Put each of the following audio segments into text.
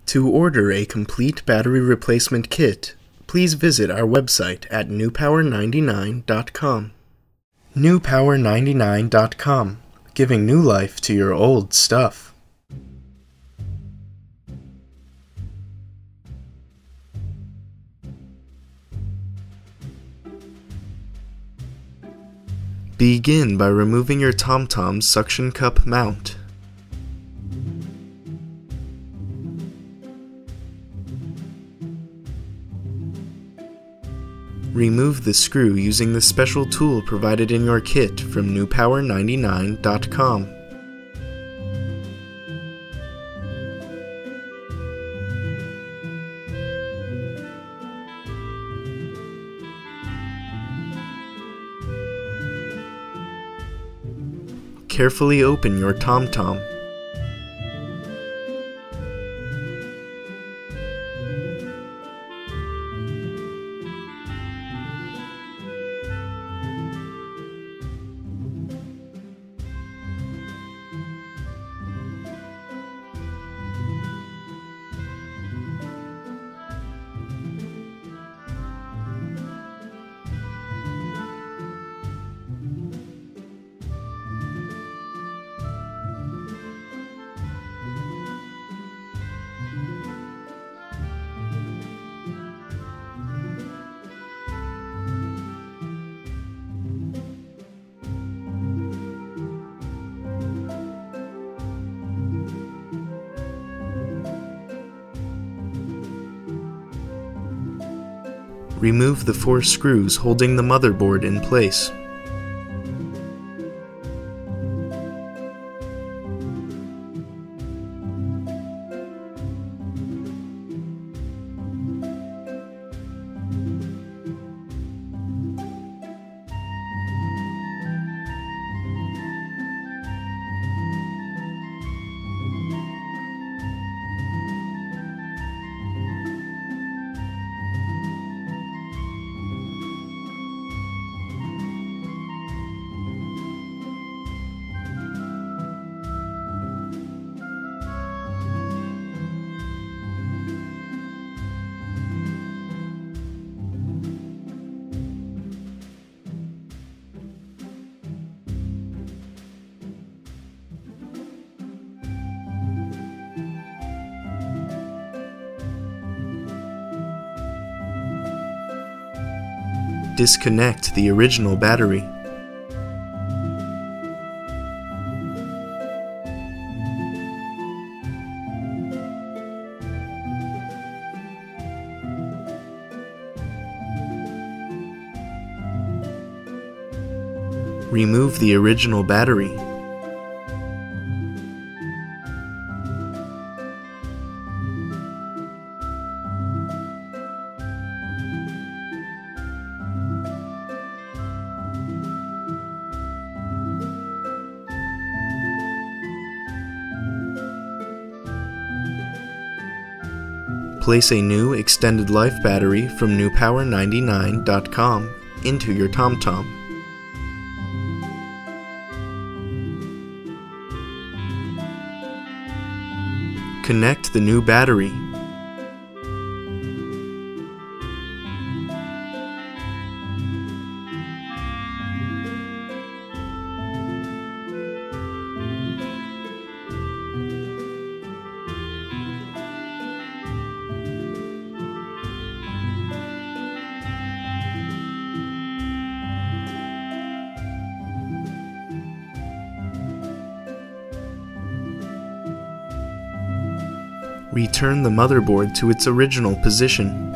To order a complete battery replacement kit, please visit our website at newpower99.com. newpower99.com, giving new life to your old stuff. Begin by removing your TomTom's suction cup mount. Remove the screw using the special tool provided in your kit from newpower99.com. Carefully open your TomTom. Remove the 4 screws holding the motherboard in place. Disconnect the original battery. Remove the original battery. Place a new extended life battery from newpower99.com into your TomTom. Connect the new battery. Return the motherboard to its original position.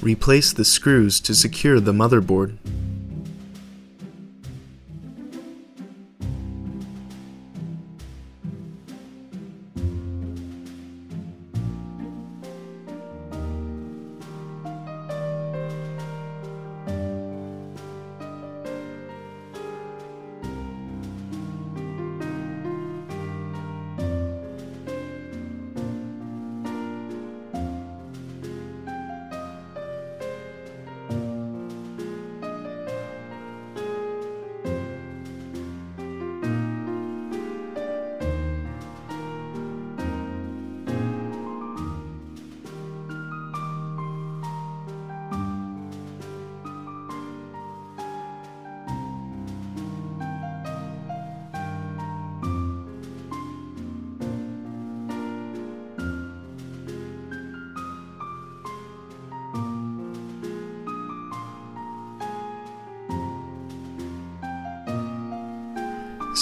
Replace the screws to secure the motherboard.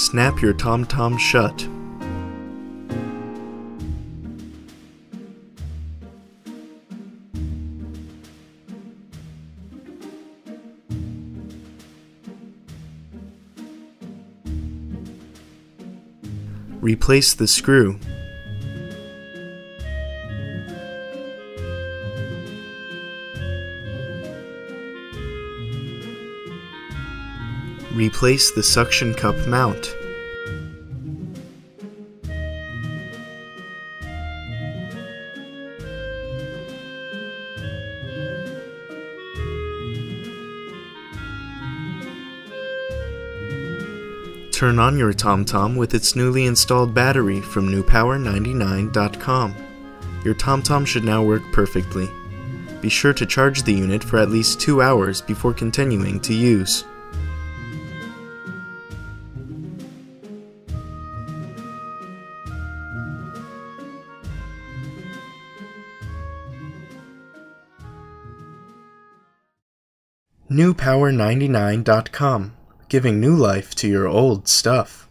Snap your TomTom shut. Replace the screw. Replace the suction cup mount. Turn on your TomTom with its newly installed battery from newpower99.com. Your TomTom should now work perfectly. Be sure to charge the unit for at least 2 hours before continuing to use. Newpower99.com, giving new life to your old stuff.